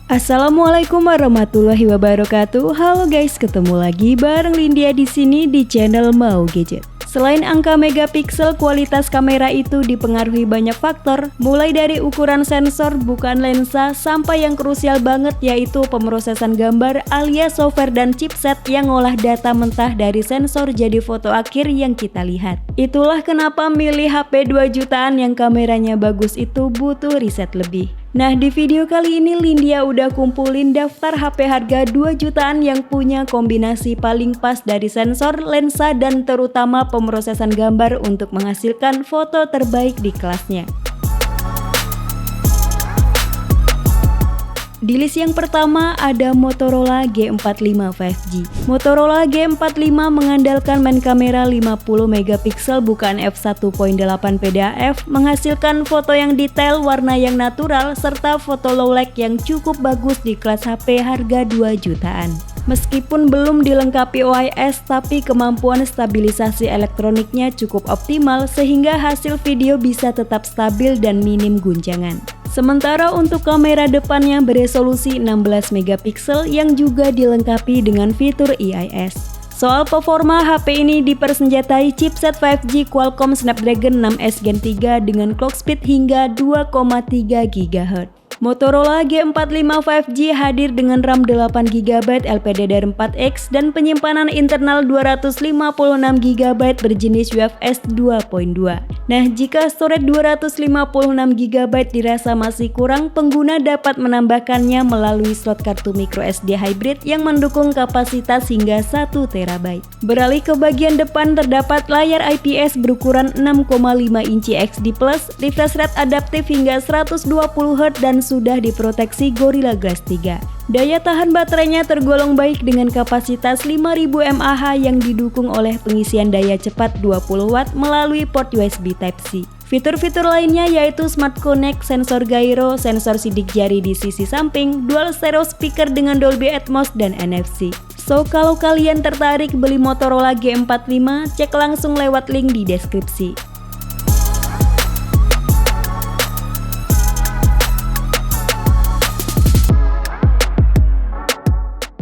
Assalamualaikum warahmatullahi wabarakatuh. Halo guys, ketemu lagi bareng Lindia di sini di channel Mau Gadget. Selain angka megapiksel, kualitas kamera itu dipengaruhi banyak faktor, mulai dari ukuran sensor, bukan lensa, sampai yang krusial banget yaitu pemrosesan gambar alias software dan chipset yang ngolah data mentah dari sensor jadi foto akhir yang kita lihat. Itulah kenapa milih HP 2 jutaan yang kameranya bagus itu butuh riset lebih. Nah, di video kali ini Lindia udah kumpulin daftar HP harga 2 jutaan yang punya kombinasi paling pas dari sensor, lensa, dan terutama pemrosesan gambar untuk menghasilkan foto terbaik di kelasnya. Di list yang pertama ada Motorola G45 5G. Motorola G45 mengandalkan main kamera 50 megapiksel bukan f1.8 PDAF, menghasilkan foto yang detail, warna yang natural, serta foto low light yang cukup bagus di kelas HP harga 2 jutaan. Meskipun belum dilengkapi OIS, tapi kemampuan stabilisasi elektroniknya cukup optimal sehingga hasil video bisa tetap stabil dan minim guncangan. Sementara untuk kamera depannya beresolusi 16 megapiksel yang juga dilengkapi dengan fitur EIS. Soal performa, HP ini dipersenjatai chipset 5G Qualcomm Snapdragon 6S Gen 3 dengan clock speed hingga 2,3 GHz. Motorola G45 5G hadir dengan RAM 8GB LPDDR4X dan penyimpanan internal 256GB berjenis UFS 2.2. Nah, jika storage 256GB dirasa masih kurang, pengguna dapat menambahkannya melalui slot kartu microSD hybrid yang mendukung kapasitas hingga 1TB. Beralih ke bagian depan, terdapat layar IPS berukuran 6,5 inci XD+, refresh rate adaptif hingga 120Hz dan sudah diproteksi Gorilla Glass 3. Daya tahan baterainya tergolong baik dengan kapasitas 5000 mAh yang didukung oleh pengisian daya cepat 20 Watt melalui port USB Type-C. Fitur-fitur lainnya yaitu Smart Connect, sensor gyro, sensor sidik jari di sisi samping, dual stereo speaker dengan Dolby Atmos dan NFC. So, kalau kalian tertarik beli Motorola G45, cek langsung lewat link di deskripsi.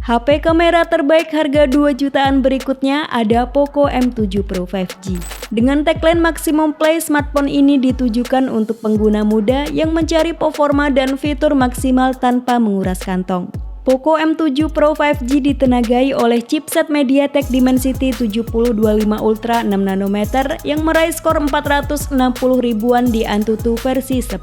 HP kamera terbaik harga 2 jutaan berikutnya ada Poco M7 Pro 5G. Dengan tagline Maximum Play, smartphone ini ditujukan untuk pengguna muda yang mencari performa dan fitur maksimal tanpa menguras kantong. Poco M7 Pro 5G ditenagai oleh chipset MediaTek Dimensity 7025 Ultra 6nm yang meraih skor 460 ribuan di Antutu versi 10.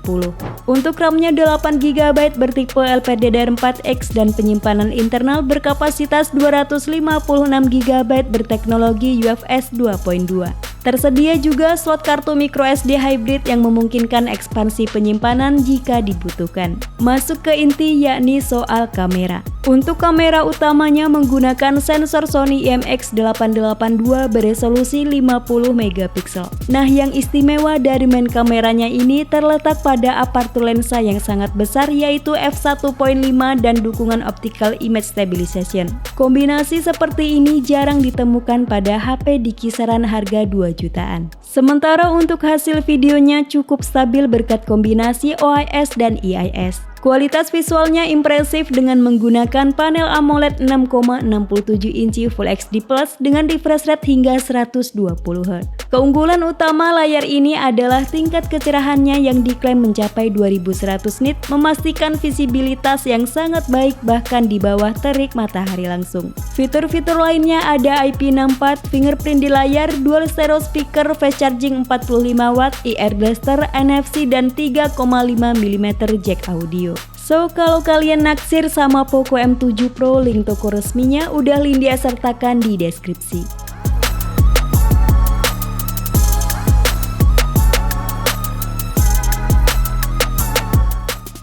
Untuk RAM-nya 8GB bertipe LPDDR4X dan penyimpanan internal berkapasitas 256GB berteknologi UFS 2.2. Tersedia juga slot kartu microSD hybrid yang memungkinkan ekspansi penyimpanan jika dibutuhkan. Masuk ke inti yakni soal kamera. Untuk kamera utamanya menggunakan sensor Sony IMX882 beresolusi 50 megapiksel. Nah, yang istimewa dari main kameranya ini terletak pada aperture lensa yang sangat besar yaitu f1.5 dan dukungan optical image stabilization. Kombinasi seperti ini jarang ditemukan pada HP di kisaran harga 2 jutaan. Sementara untuk hasil videonya cukup stabil berkat kombinasi OIS dan EIS. Kualitas visualnya impresif dengan menggunakan panel AMOLED 6,67 inci Full HD Plus dengan refresh rate hingga 120Hz. Keunggulan utama layar ini adalah tingkat kecerahannya yang diklaim mencapai 2100 nit, memastikan visibilitas yang sangat baik bahkan di bawah terik matahari langsung. Fitur-fitur lainnya ada IP64, fingerprint di layar, dual stereo speaker, fast charging 45 Watt, IR blaster, NFC, dan 3,5 mm jack audio. So, kalau kalian naksir sama Poco M7 Pro, link toko resminya udah Lindia sertakan di deskripsi.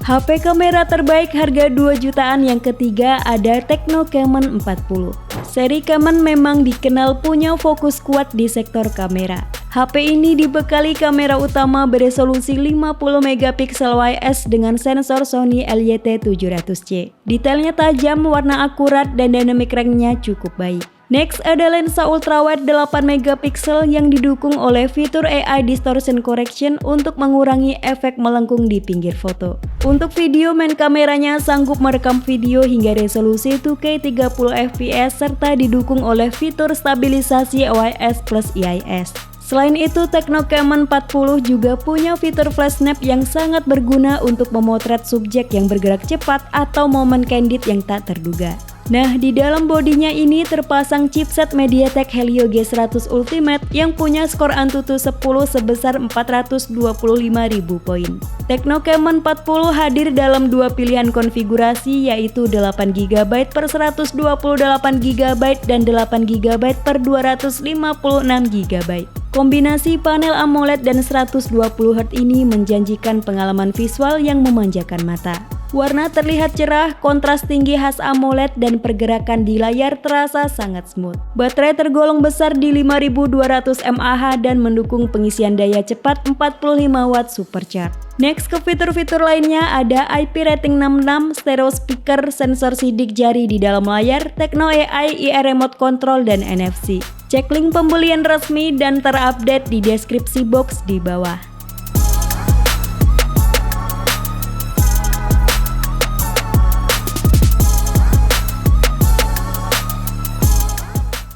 HP kamera terbaik harga 2 jutaan yang ketiga ada Tecno Camon 40. Seri Camon memang dikenal punya fokus kuat di sektor kamera. HP ini dibekali kamera utama beresolusi 50 megapiksel IS dengan sensor Sony LYT700C. Detailnya tajam, warna akurat, dan dynamic range-nya cukup baik. Next ada lensa ultrawide 8 megapiksel yang didukung oleh fitur AI Distortion Correction untuk mengurangi efek melengkung di pinggir foto. Untuk video, main kameranya sanggup merekam video hingga resolusi 2K 30 fps serta didukung oleh fitur stabilisasi OIS plus IIS. Selain itu, Tecno Camon 40 juga punya fitur flash snap yang sangat berguna untuk memotret subjek yang bergerak cepat atau momen candid yang tak terduga. Nah, di dalam bodinya ini terpasang chipset MediaTek Helio G100 Ultimate yang punya skor Antutu 10 sebesar 425.000 poin. Tecno Camon 40 hadir dalam dua pilihan konfigurasi yaitu 8GB per 128GB dan 8GB per 256GB. Kombinasi panel AMOLED dan 120Hz ini menjanjikan pengalaman visual yang memanjakan mata. Warna terlihat cerah, kontras tinggi khas AMOLED dan pergerakan di layar terasa sangat smooth. Baterai tergolong besar di 5200 mAh dan mendukung pengisian daya cepat 45 Watt supercharge. Next, ke fitur-fitur lainnya ada IP rating 66, stereo speaker, sensor sidik jari di dalam layar, Tecno AI, IR remote control, dan NFC. Cek link pembelian resmi dan terupdate di deskripsi box di bawah.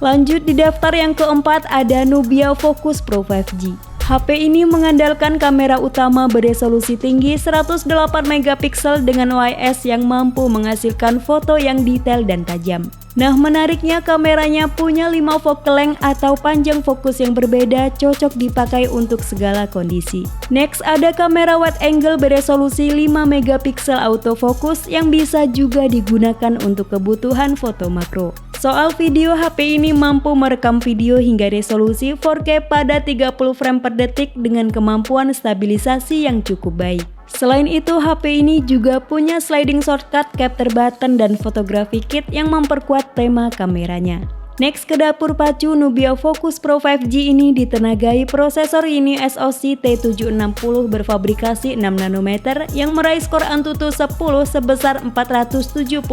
Lanjut di daftar yang keempat ada Nubia Focus Pro 5G. HP ini mengandalkan kamera utama beresolusi tinggi 108 MP dengan OIS yang mampu menghasilkan foto yang detail dan tajam. Nah, menariknya kameranya punya 5 focal length atau panjang fokus yang berbeda, cocok dipakai untuk segala kondisi. Next, ada kamera wide angle beresolusi 5 MP autofocus yang bisa juga digunakan untuk kebutuhan foto makro. Soal video, HP ini mampu merekam video hingga resolusi 4K pada 30 frame per detik dengan kemampuan stabilisasi yang cukup baik. Selain itu, HP ini juga punya sliding shortcut, capture button, dan photography kit yang memperkuat tema kameranya. Next, ke dapur pacu Nubia Focus Pro 5G ini ditenagai prosesor Yini SoC T760 berfabrikasi 6 nanometer yang meraih skor Antutu 10 sebesar 472.000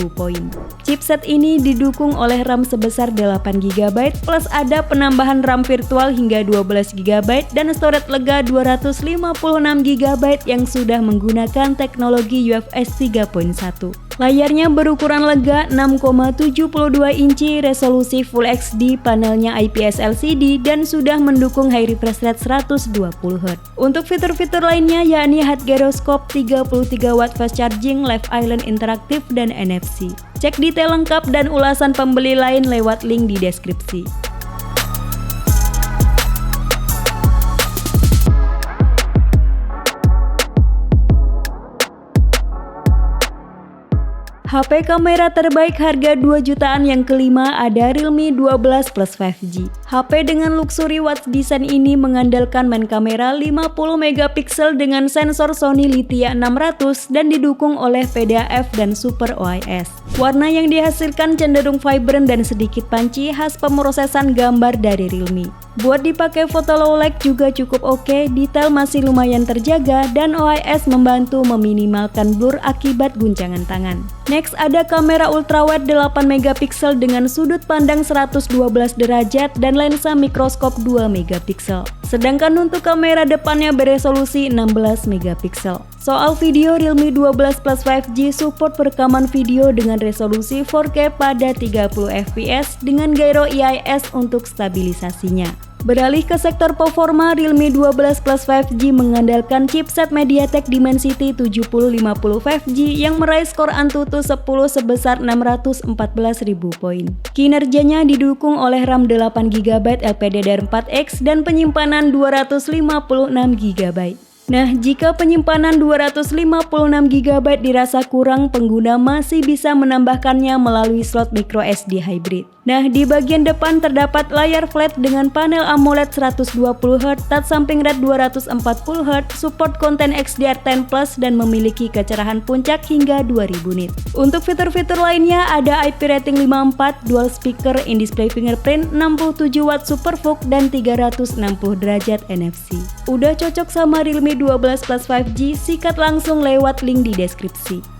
poin. Chipset ini didukung oleh RAM sebesar 8GB plus ada penambahan RAM virtual hingga 12GB dan storage lega 256GB yang sudah menggunakan teknologi UFS 3.1. Layarnya berukuran lega 6,72 inci, resolusi Full HD, panelnya IPS LCD, dan sudah mendukung high refresh rate 120Hz. Untuk fitur-fitur lainnya yakni hot gyroscope, 33 Watt fast charging, Live Island interaktif, dan NFC. Cek detail lengkap dan ulasan pembeli lain lewat link di deskripsi. HP kamera terbaik harga 2 jutaan yang kelima ada Realme 12 Plus 5G. HP dengan luxury watch design ini mengandalkan main kamera 50 MP dengan sensor Sony Lithia 600 dan didukung oleh PDAF dan Super OIS. Warna yang dihasilkan cenderung vibrant dan sedikit punchy khas pemrosesan gambar dari Realme. Buat dipakai foto low light juga cukup oke, detail masih lumayan terjaga dan OIS membantu meminimalkan blur akibat guncangan tangan. Next, ada kamera ultrawide 8 MP dengan sudut pandang 112 derajat dan lensa mikroskop 2 MP. Sedangkan untuk kamera depannya beresolusi 16 MP. Soal video, Realme 12 Plus 5G support perekaman video dengan resolusi 4K pada 30 fps dengan gyro IIS untuk stabilisasinya. Beralih ke sektor performa, Realme 12 Plus 5G mengandalkan chipset MediaTek Dimensity 7050 5G yang meraih skor Antutu 10 sebesar 614.000 poin. Kinerjanya didukung oleh RAM 8GB LPDDR4X dan penyimpanan 256GB. Nah, jika penyimpanan 256GB dirasa kurang, pengguna masih bisa menambahkannya melalui slot microSD hybrid. Nah, di bagian depan terdapat layar flat dengan panel AMOLED 120Hz, touch samping rate 240Hz, support konten XDR10+, dan memiliki kecerahan puncak hingga 2000 nit. Untuk fitur-fitur lainnya ada IP rating 54, dual speaker, in-display fingerprint, 67 Watt Super VOOC, dan 360 derajat NFC. Udah cocok sama Realme 12 Plus 5G, sikat langsung lewat link di deskripsi.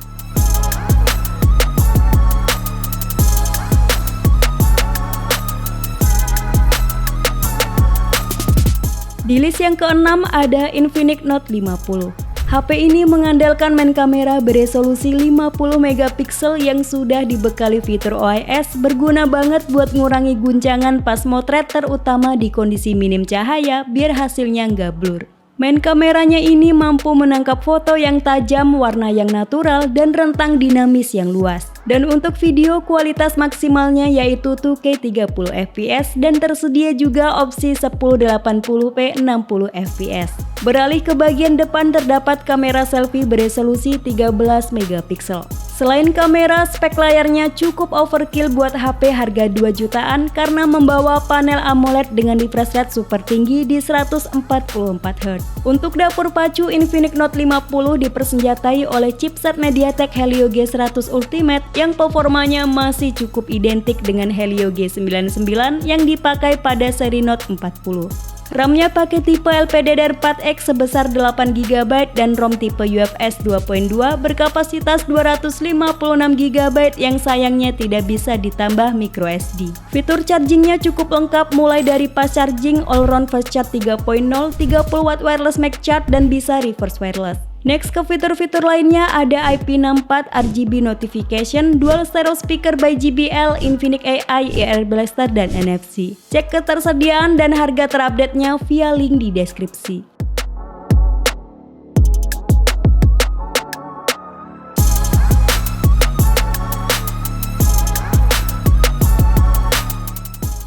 Di list yang keenam ada Infinix Note 50. HP ini mengandalkan main kamera beresolusi 50 megapiksel yang sudah dibekali fitur OIS, berguna banget buat ngurangi guncangan pas motret, terutama di kondisi minim cahaya biar hasilnya nggak blur. Main kameranya ini mampu menangkap foto yang tajam, warna yang natural, dan rentang dinamis yang luas. Dan untuk video, kualitas maksimalnya yaitu 2K 30 fps dan tersedia juga opsi 1080p 60 fps. Beralih ke bagian depan, terdapat kamera selfie beresolusi 13 megapiksel. Selain kamera, spek layarnya cukup overkill buat HP harga 2 jutaan karena membawa panel AMOLED dengan refresh rate super tinggi di 144Hz. Untuk dapur pacu, Infinix Note 50 dipersenjatai oleh chipset MediaTek Helio G100 Ultimate yang performanya masih cukup identik dengan Helio G99 yang dipakai pada seri Note 40. RAM-nya pakai tipe LPDDR4X sebesar 8GB dan ROM tipe UFS 2.2 berkapasitas 256GB yang sayangnya tidak bisa ditambah microSD. Fitur chargingnya cukup lengkap mulai dari fast charging, all-round fast charge 3.0, 30W wireless max charge, dan bisa reverse wireless. Next ke fitur-fitur lainnya ada IP64, RGB notification, dual stereo speaker by JBL, Infinix AI, IR Blaster, dan NFC. Cek ketersediaan dan harga terupdate-nya via link di deskripsi.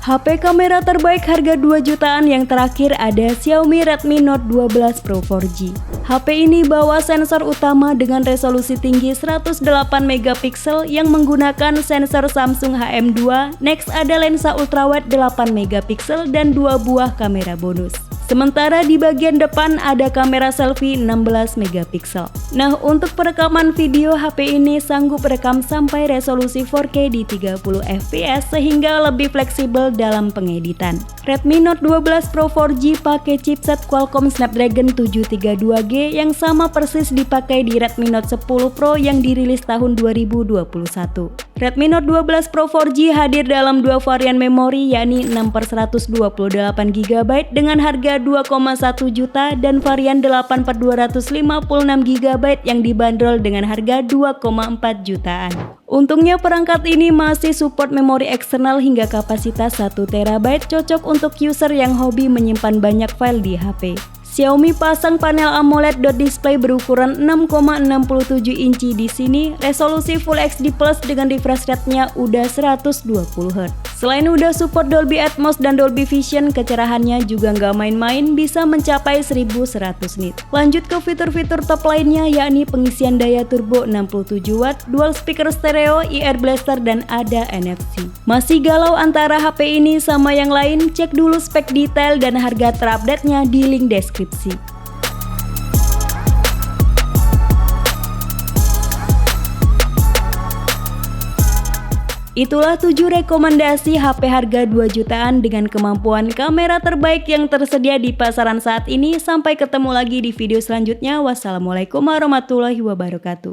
HP kamera terbaik harga 2 jutaan yang terakhir ada Xiaomi Redmi Note 12 Pro 4G. HP ini bawa sensor utama dengan resolusi tinggi 108 megapiksel yang menggunakan sensor Samsung HM2. Next ada lensa ultrawide 8 megapiksel dan 2 buah kamera bonus. Sementara di bagian depan ada kamera selfie 16 megapiksel. Nah, untuk perekaman video, HP ini sanggup rekam sampai resolusi 4K di 30 fps sehingga lebih fleksibel dalam pengeditan. Redmi Note 12 Pro 4G pakai chipset Qualcomm Snapdragon 732G yang sama persis dipakai di Redmi Note 10 Pro yang dirilis tahun 2021. Redmi Note 12 Pro 4G hadir dalam 2 varian memori yakni 6/128GB dengan harga 2,1 juta dan varian 8/256GB yang dibanderol dengan harga 2,4 jutaan. Untungnya perangkat ini masih support memori eksternal hingga kapasitas 1TB, cocok untuk user yang hobi menyimpan banyak file di HP. Xiaomi pasang panel AMOLED dot display berukuran 6,67 inci di sini, resolusi Full HD Plus dengan refresh rate-nya udah 120Hz. Selain udah support Dolby Atmos dan Dolby Vision, kecerahannya juga nggak main-main, bisa mencapai 1100 nit. Lanjut ke fitur-fitur top lainnya yakni pengisian daya turbo 67W, dual speaker stereo, IR Blaster, dan ada NFC. Masih galau antara HP ini sama yang lain? Cek dulu spek detail dan harga terupdate-nya di link deskripsi. Itulah 7 rekomendasi HP harga 2 jutaan dengan kemampuan kamera terbaik yang tersedia di pasaran saat ini. Sampai ketemu lagi di video selanjutnya. Wassalamualaikum warahmatullahi wabarakatuh.